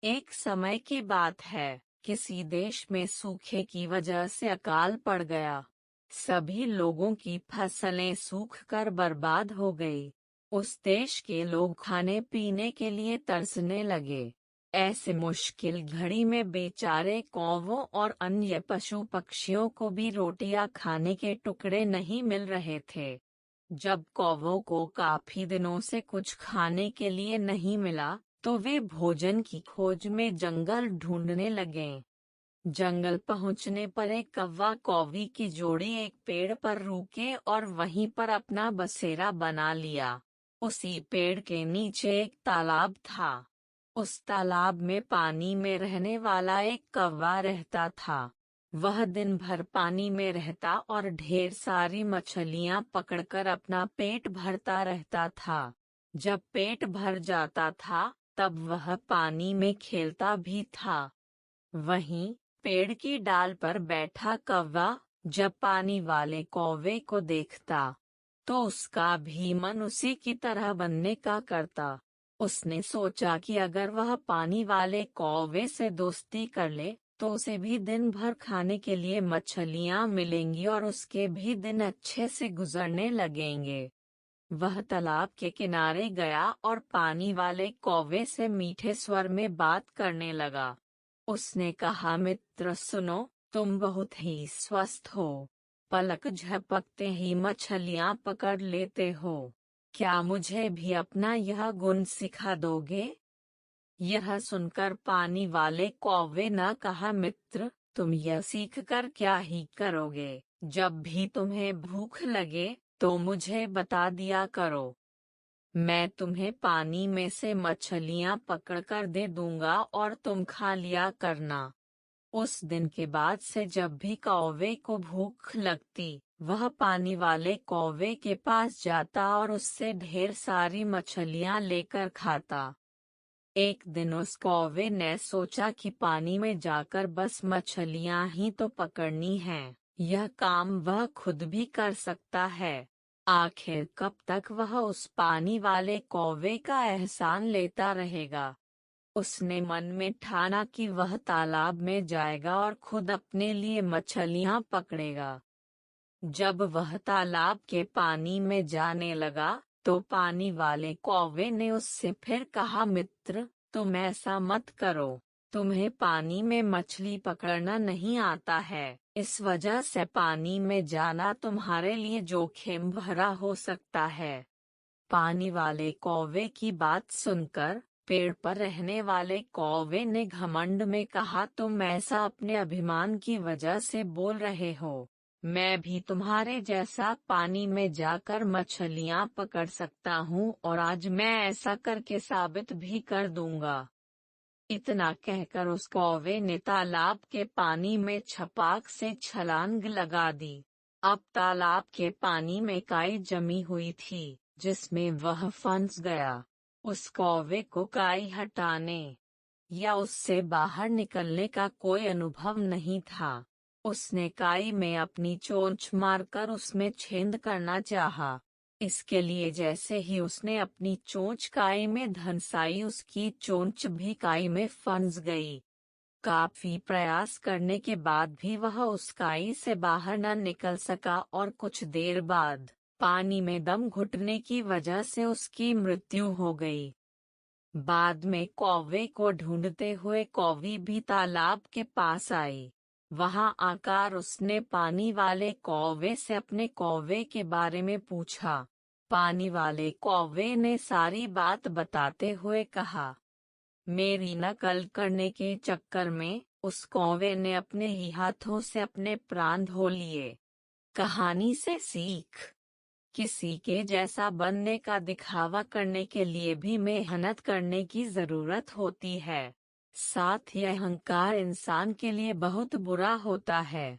एक समय की बात है, किसी देश में सूखे की वजह से अकाल पड़ गया। सभी लोगों की फसलें सूख कर बर्बाद हो गई। उस देश के लोग खाने पीने के लिए तरसने लगे। ऐसे मुश्किल घड़ी में बेचारे कौवों और अन्य पशु पक्षियों को भी रोटियां खाने के टुकड़े नहीं मिल रहे थे। जब कौवों को काफी दिनों से कुछ खाने के लिए नहीं मिला, तो वे भोजन की खोज में जंगल ढूंढने लगे। जंगल पहुंचने पर एक कौवा कौवी की जोड़ी एक पेड़ पर रुके और वहीं पर अपना बसेरा बना लिया। उसी पेड़ के नीचे एक तालाब था। उस तालाब में पानी में रहने वाला एक कौवा रहता था। वह दिन भर पानी में रहता और ढेर सारी मछलियां पकड़कर अपना पेट भरता रहता था। जब पेट भर जाता था, तब वह पानी में खेलता भी था। वहीं पेड़ की डाल पर बैठा कौवा जब पानी वाले कौवे को देखता, तो उसका भी मन उसी की तरह बनने का करता। उसने सोचा कि अगर वह पानी वाले कौवे से दोस्ती कर ले, तो उसे भी दिन भर खाने के लिए मछलियां मिलेंगी और उसके भी दिन अच्छे से गुजरने लगेंगे। वह तालाब के किनारे गया और पानी वाले कौवे से मीठे स्वर में बात करने लगा। उसने कहा, मित्र सुनो, तुम बहुत ही स्वस्थ हो। पलक झपकते ही मछलियां पकड़ लेते हो। क्या मुझे भी अपना यह गुण सिखा दोगे? यह सुनकर पानी वाले कौवे ने कहा, मित्र, तुम यह सीख कर क्या ही करोगे? जब भी तुम्हें भूख लगे, तो मुझे बता दिया करो। मैं तुम्हें पानी में से मछलियां पकड़कर दे दूंगा और तुम खा लिया करना। उस दिन के बाद से जब भी कौवे को भूख लगती, वह पानी वाले कौवे के पास जाता और उससे ढेर सारी मछलियां लेकर खाता। एक दिन उस कौवे ने सोचा कि पानी में जाकर बस मछलियां ही तो पकड़नी हैं, यह काम वह खुद भी कर सकता है। आखिर कब तक वह उस पानी वाले कौवे का एहसान लेता रहेगा? उसने मन में ठाना कि वह तालाब में जाएगा और खुद अपने लिए मछलियां पकड़ेगा। जब वह तालाब के पानी में जाने लगा, तो पानी वाले कौवे ने उससे फिर कहा, मित्र, तुम ऐसा मत करो। तुम्हें पानी में मछली पकड़ना नहीं आता है, इस वजह से पानी में जाना तुम्हारे लिए जोखिम भरा हो सकता है। पानी वाले कौवे की बात सुनकर पेड़ पर रहने वाले कौवे ने घमंड में कहा, तुम ऐसा अपने अभिमान की वजह से बोल रहे हो। मैं भी तुम्हारे जैसा पानी में जाकर मछलियां पकड़ सकता हूँ और आज मैं ऐसा करके साबित भी कर दूंगा। इतना कहकर उस कौवे ने तालाब के पानी में छपाक से छलांग लगा दी। अब तालाब के पानी में काई जमी हुई थी, जिसमें वह फंस गया। उस कौवे को काई हटाने या उससे बाहर निकलने का कोई अनुभव नहीं था। उसने काई में अपनी चोंच मारकर उसमें छेद करना चाहा। इसके लिए जैसे ही उसने अपनी चोंच काई में धंसाई, उसकी चोंच भी काई में फंस गई। काफी प्रयास करने के बाद भी वह उस काई से बाहर न निकल सका और कुछ देर बाद पानी में दम घुटने की वजह से उसकी मृत्यु हो गई। बाद में कौवे को ढूंढते हुए कौवी भी तालाब के पास आई। वहां आकर उसने पानी वाले कौवे से अपने कौवे के बारे में पूछा। पानी वाले कौवे ने सारी बात बताते हुए कहा, मेरी नकल करने के चक्कर में उस कौवे ने अपने ही हाथों से अपने प्राण धो लिए। कहानी से सीख, किसी के जैसा बनने का दिखावा करने के लिए भी मेहनत करने की जरूरत होती है। साथ ही अहंकार इंसान के लिए बहुत बुरा होता है।